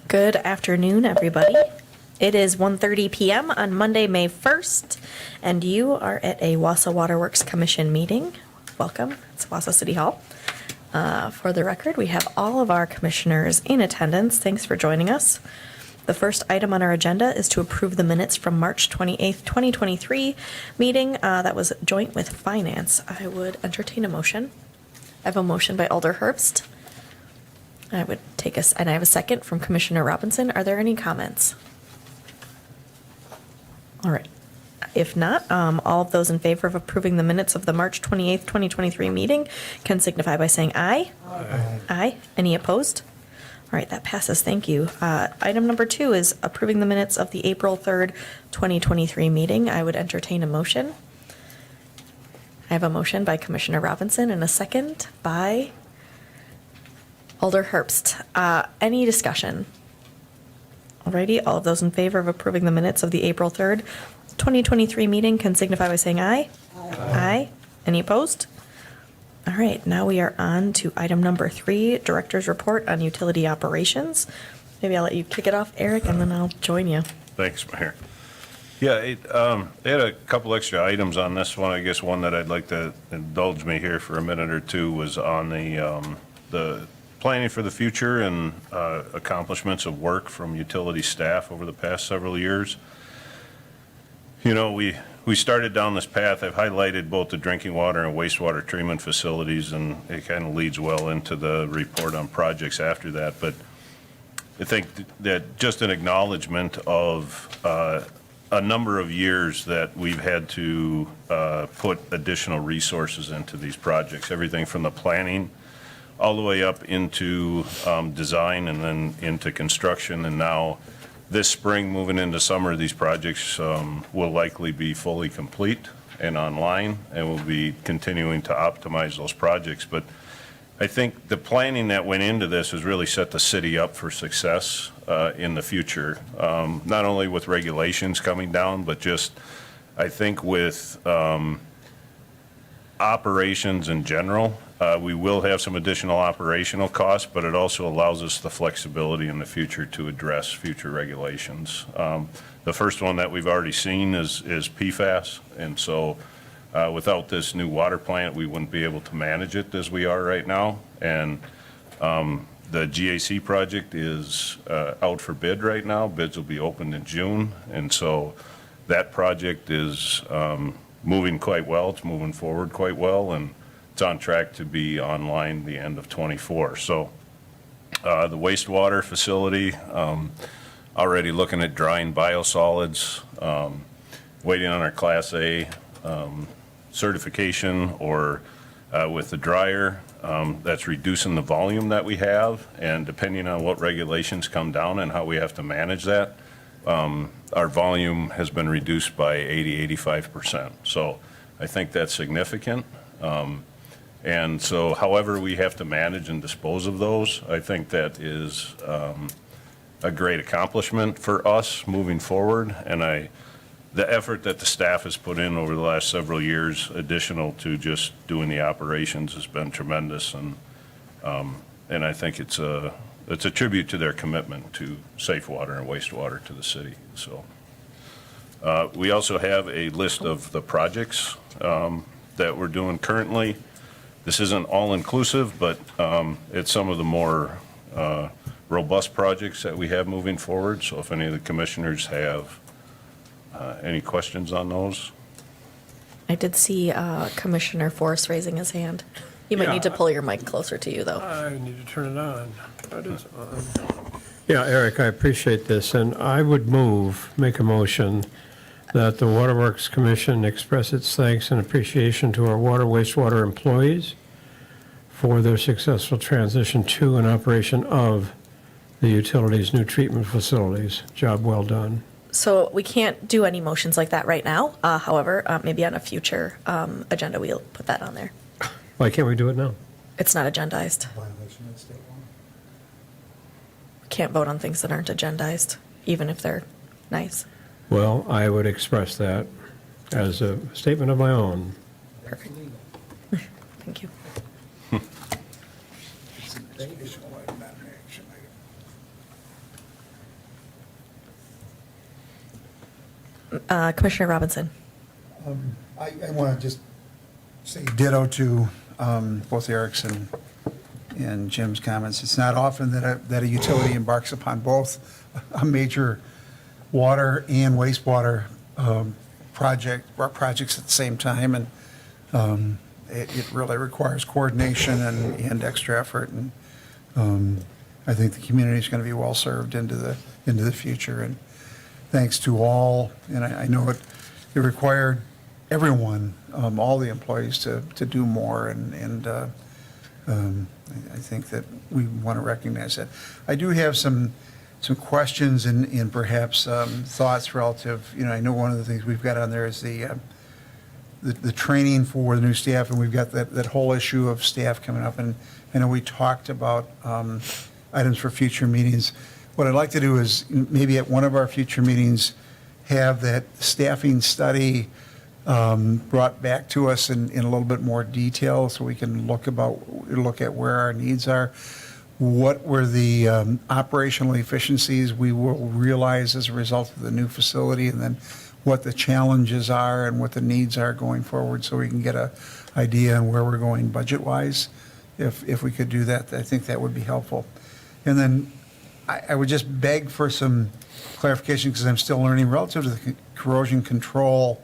Good afternoon, everybody. It is 1:30 p.m. on Monday, May 1st, and you are at a Wausau Waterworks Commission meeting. Welcome. It's Wausau City Hall. For the record, we have all of our commissioners in attendance. Thanks for joining us. The first item on our agenda is to approve the minutes from March 28th, 2023 meeting that was joint with Finance. I would entertain a motion. I have a motion by Alder Herbst. I would take us, and I have a second from Commissioner Robinson. Are there any comments? All right. If not, all of those in favor of approving the minutes of the March 28th, 2023 meeting can signify by saying aye. Aye. Aye. Any opposed? All right, that passes. Thank you. Item number 2 is approving the minutes of the April 3rd, 2023 meeting. I would entertain a motion. I have a motion by Commissioner Robinson and a second by Alder Herbst. Any discussion? Alrighty, all of those in favor of approving the minutes of the April 3rd, 2023 meeting can signify by saying aye. Aye. Aye. Any opposed? All right, now we are on to item number 3, Director's Report on Utility Operations. Maybe I'll let you kick it off, Eric, and then I'll join you. Thanks, Mayor. Yeah, they had a couple extra items on this one. I guess one that I'd like to indulge me here for a minute or two was on the planning for the future and accomplishments of work from utility staff over the past several years. You know, we started down this path. I've highlighted both the drinking water and wastewater treatment facilities, and it kind of leads well into the report on projects after that. But I think that just an acknowledgement of a number of years that we've had to put additional resources into these projects, everything from the planning all the way up into design and then into construction. And now this spring, moving into summer, these projects will likely be fully complete and online, and we'll be continuing to optimize those projects. But I think the planning that went into this has really set the city up for success in the future, not only with regulations coming down, but just I think with operations in general. We will have some additional operational costs, but it also allows us the flexibility in the future to address future regulations. The first one that we've already seen is PFAS, and so without this new water plant, we wouldn't be able to manage it as we are right now. And the GAC project is out for bid right now. Bids will be opened in June, and so that project is moving quite well. It's moving forward quite well, and it's on track to be online the end of '24. So the wastewater facility, already looking at drying biosolids, waiting on our Class A certification, or with the dryer, that's reducing the volume that we have, and depending on what regulations come down and how we have to manage that, our volume has been reduced by 85%. So I think that's significant. And so however we have to manage and dispose of those, I think that is a great accomplishment for us moving forward. And the effort that the staff has put in over the last several years, additional to just doing the operations, has been tremendous. And I think it's a tribute to their commitment to safe water and wastewater to the city. So we also have a list of the projects that we're doing currently. This isn't all-inclusive, but it's some of the more robust projects that we have moving forward. So if any of the commissioners have any questions on those. I did see Commissioner Forrest raising his hand. You might need to pull your mic closer to you, though. I need to turn it on. It is on. Yeah, Eric, I appreciate this, and I would make a motion that the Waterworks Commission express its thanks and appreciation to our water wastewater employees for their successful transition to and operation of the utility's new treatment facilities. Job well done. So we can't do any motions like that right now. However, maybe on a future agenda, we'll put that on there. Why can't we do it now? It's not agendized. Violation of state law. Can't vote on things that aren't agendized, even if they're nice. Well, I would express that as a statement of my own. Perfect. Thank you. Commissioner Robinson. I want to just say ditto to both Eric's and Jim's comments. It's not often that a utility embarks upon both a major water and wastewater projects at the same time, and it really requires coordination and extra effort, and I think the community is going to be well served into the future. And thanks to all, and I know it required everyone, all the employees to do more, and I think that we want to recognize that. I do have some questions and perhaps thoughts relative, I know one of the things we've got on there is the training for the new staff, and we've got that whole issue of staff coming up, and I know we talked about items for future meetings. What I'd like to do is maybe at one of our future meetings have that staffing study brought back to us in a little bit more detail, so we can look at where our needs are. What were the operational efficiencies we will realize as a result of the new facility, and then what the challenges are and what the needs are going forward, so we can get an idea on where we're going budget-wise. If we could do that, I think that would be helpful. And then I would just beg for some clarification, because I'm still learning relative to the corrosion control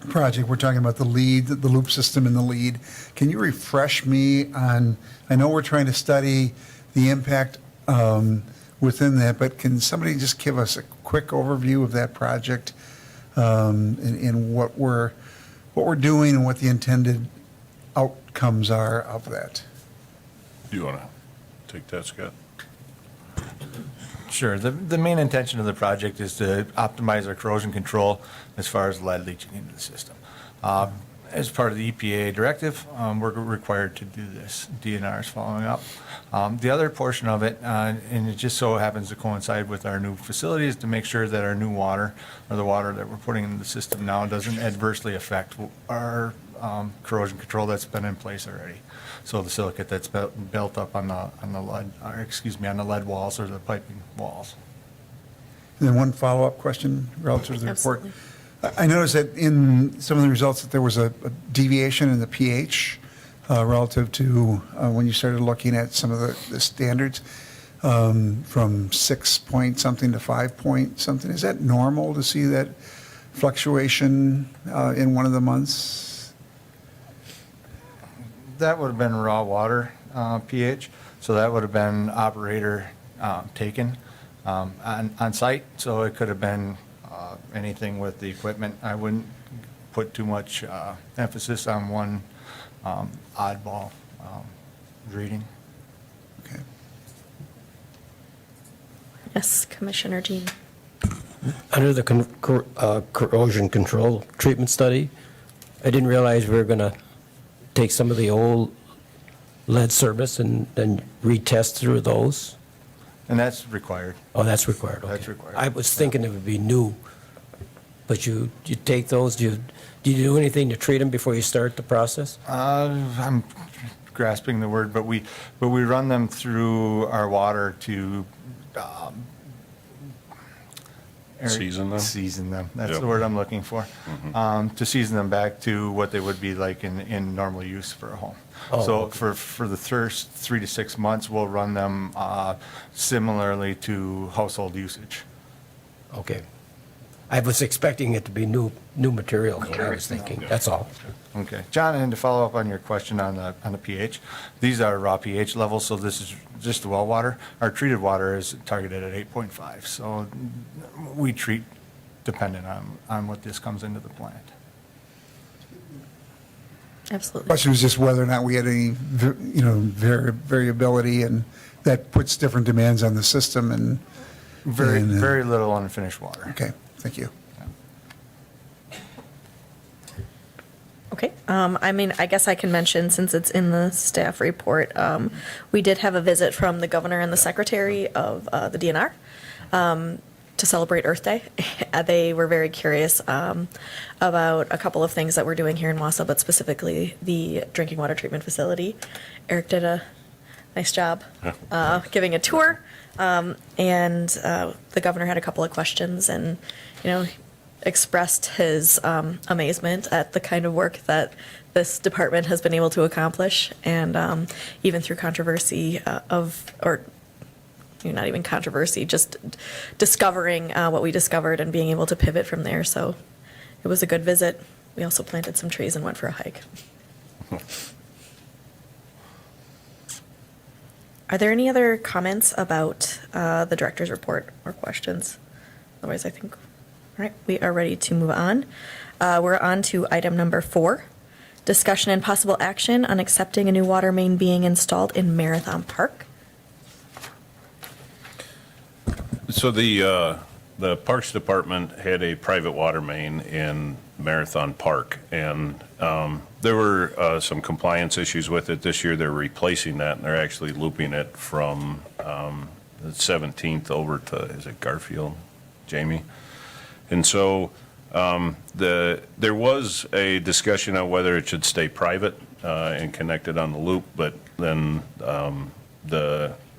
project. We're talking about the lead, the loop system and the lead. Can you refresh me on, I know we're trying to study the impact within that, but can somebody just give us a quick overview of that project, and what we're doing and what the intended outcomes are of that? Do you want to take that, Scott? Sure. The main intention of the project is to optimize our corrosion control as far as lead leaching into the system. As part of the EPA directive, we're required to do this. DNR is following up. The other portion of it, and it just so happens to coincide with our new facility, is to make sure that our new water, or the water that we're putting into the system now, doesn't adversely affect our corrosion control that's been in place already. So the silicate that's built up on the lead, on the lead walls or the piping walls. And then one follow-up question relative to the report. Absolutely. I noticed that in some of the results that there was a deviation in the pH relative to when you started looking at some of the standards, from 6 point something to 5 point something. Is that normal to see that fluctuation in one of the months? That would have been raw water pH, so that would have been operator taken on site, so it could have been anything with the equipment. I wouldn't put too much emphasis on one oddball reading. Okay. Yes, Commissioner Jean. Under the corrosion control treatment study, I didn't realize we were going to take some of the old lead service and then retest through those. And that's required. Oh, that's required, okay. That's required. I was thinking it would be new, but you take those, do you do anything to treat them before you start the process? I'm grasping the word, but we run them through our water to Season them? Season them. That's Yep. the word I'm looking for. To season them back to what they would be like in normal use for a home. Oh, So okay. for the first 3 to 6 months, we'll run them similarly to household usage. Okay. I was expecting it to be new material, is what I was thinking, that's all. Okay, John, and to follow up on your question on the pH, these are raw pH levels, so this is just the well water. Our treated water is targeted at 8.5, so we treat dependent on what this comes into the plant. Absolutely. Question was just whether or not we had any, variability, and that puts different demands on the system, and. Very little unfinished water. Okay, thank you. Okay, I guess I can mention, since it's in the staff report, we did have a visit from the governor and the secretary of the DNR to celebrate Earth Day. They were very curious about a couple of things that we're doing here in Wausau, but specifically the drinking water treatment facility. Eric did a nice job giving a tour, and the governor had a couple of questions, and expressed his amazement at the kind of work that this department has been able to accomplish, and even through controversy not even controversy, just discovering what we discovered and being able to pivot from there. So it was a good visit. We also planted some trees and went for a hike. Are there any other comments about the director's report or questions? Otherwise, I think, all right, we are ready to move on. We're on to item number 4, discussion and possible action on accepting a new water main being installed in Marathon Park. So the Parks Department had a private water main in Marathon Park, and there were some compliance issues with it. This year, they're replacing that, and they're actually looping it from the 17th over to, is it Garfield, Jamie? And so there was a discussion on whether it should stay private and connected on the loop, but then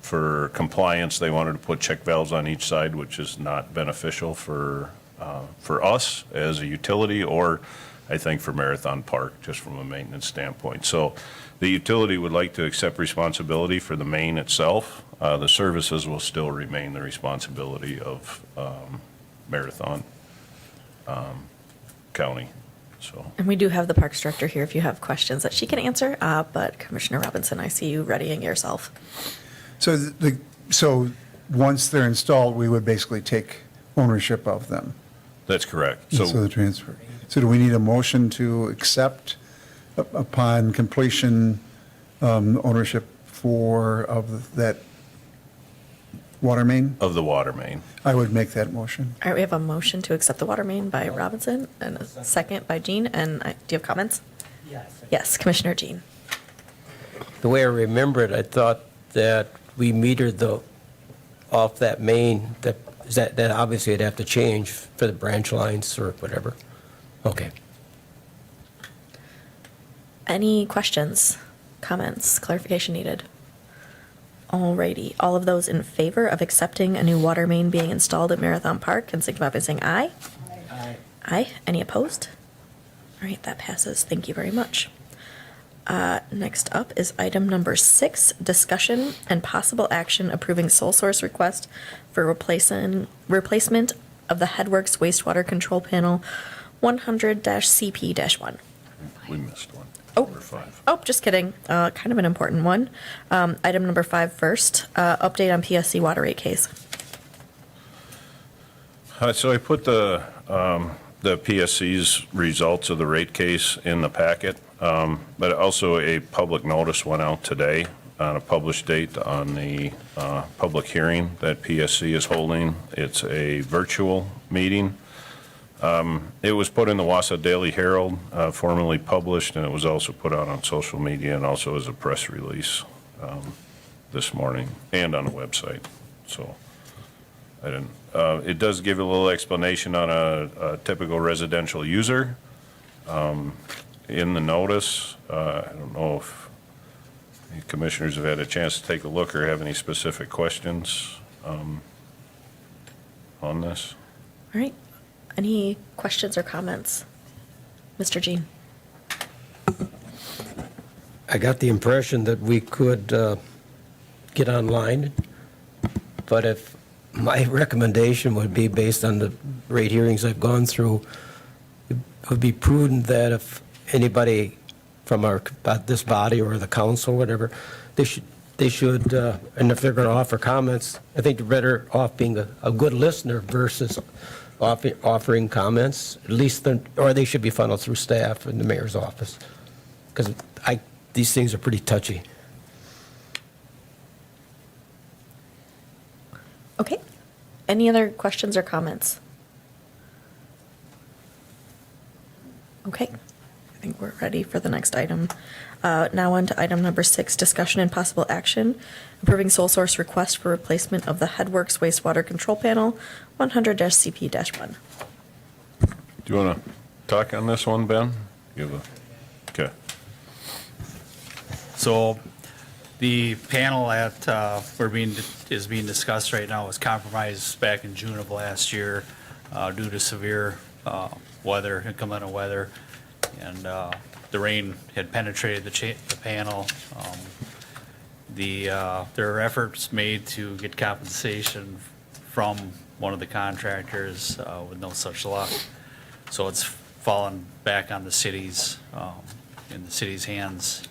for compliance, they wanted to put check valves on each side, which is not beneficial for us as a utility, or I think for Marathon Park, just from a maintenance standpoint. So the utility would like to accept responsibility for the main itself. The services will still remain the responsibility of Marathon County. So. And we do have the Parks Director here if you have questions that she can answer, but Commissioner Robinson, I see you readying yourself. So once they're installed, we would basically take ownership of them. That's correct. So the transfer. So do we need a motion to accept upon completion ownership of that water main? Of the water main. I would make that motion. All right, we have a motion to accept the water main by Robinson and a second by Jean. And do you have comments? Yes, Commissioner Jean. The way I remember it, I thought that we metered off that main, that obviously it'd have to change for the branch lines or whatever. Okay. Any questions, comments, clarification needed? Alrighty, all of those in favor of accepting a new water main being installed at Marathon Park can signify by saying aye. Aye. Aye. Any opposed? All right, that passes. Thank you very much. Next up is item number 6, discussion and possible action approving sole source request for replacement of the Headworks wastewater control panel 100-CP-1. We missed one. Oh. Number 5. Oh, just kidding. Kind of an important one. Item number 5 first, update on PSC water rate case. So I put the PSC's results of the rate case in the packet, but also a public notice went out today on a published date on the public hearing that PSC is holding. It's a virtual meeting. It was put in the Wausau Daily Herald, formally published, and it was also put out on social media and also as a press release this morning and on the website. So I didn't. It does give a little explanation on a typical residential user in the notice. I don't know if the commissioners have had a chance to take a look or have any specific questions on this. All right. Any questions or comments? Mr. Jean? I got the impression that we could get online, but if my recommendation would be based on the rate hearings I've gone through, it would be prudent that if anybody from this body or the council, whatever, they should, and if they're going to offer comments, I think they're better off being a good listener versus offering comments, at least, or they should be funneled through staff in the mayor's office, because these things are pretty touchy. Okay. Any other questions or comments? Okay. I think we're ready for the next item. Now on to item number 6, discussion and possible action, approving sole source request for replacement of the Headworks wastewater control panel 100-CP-1. Do you want to talk on this one, Ben? Okay. So the panel is being discussed right now was compromised back in June of last year due to severe weather, inclement weather, and the rain had penetrated the panel. There are efforts made to get compensation from one of the contractors with no such luck. So it's fallen back on the city's, in the city's hands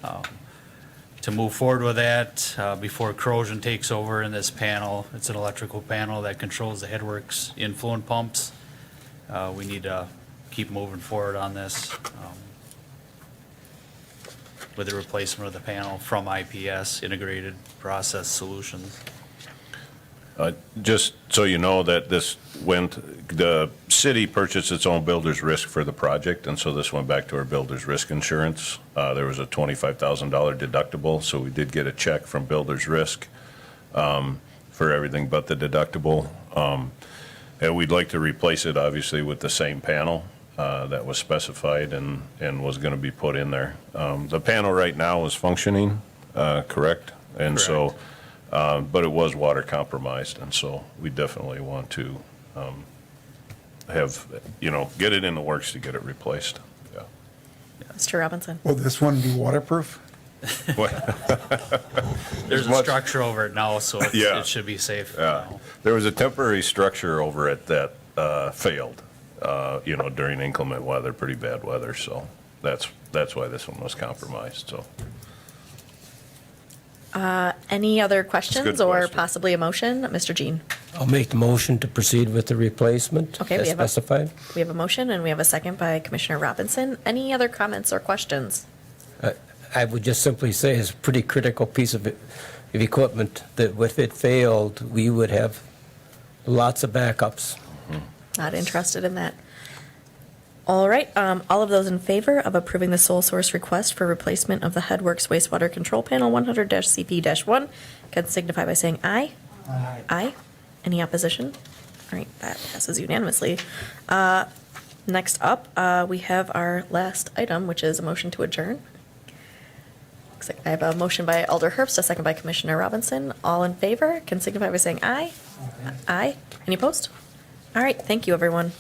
to move forward with that before corrosion takes over in this panel. It's an electrical panel that controls the headworks influent pumps. We need to keep moving forward on this with the replacement of the panel from IPS, Integrated Process Solutions. Just so you know that the city purchased its own builder's risk for the project, and so this went back to our builder's risk insurance. There was a $25,000 deductible, so we did get a check from builder's risk for everything but the deductible. And we'd like to replace it, obviously, with the same panel that was specified and was going to be put in there. The panel right now is functioning, correct? And so, but it was water compromised, and so we definitely want to get it in the works to get it replaced. Yeah. Mr. Robinson? Will this one be waterproof? There's a much- structure over it now, so Yeah. it should be safe Yeah, now. there was a temporary structure over it that failed, during inclement weather, pretty bad weather, so that's why this one was compromised, so. Any other questions or question. possibly a motion? Mr. Jean? I'll make the motion to proceed with the replacement Okay, we as have a- specified. We have a motion and we have a second by Commissioner Robinson. Any other comments or questions? I would just simply say it's a pretty critical piece of equipment that if it failed, we would have lots of backups. Not interested in that. All right, all of those in favor of approving the sole source request for replacement of the Headworks wastewater control panel 100-CP-1 can signify by saying aye. Aye. Aye. Any opposition? All right, that passes unanimously. Next up, we have our last item, which is a motion to adjourn. Looks like I have a motion by Alder Herbst, a second by Commissioner Robinson. All in favor can signify by saying aye. Aye. Any opposed? All right, thank you, everyone.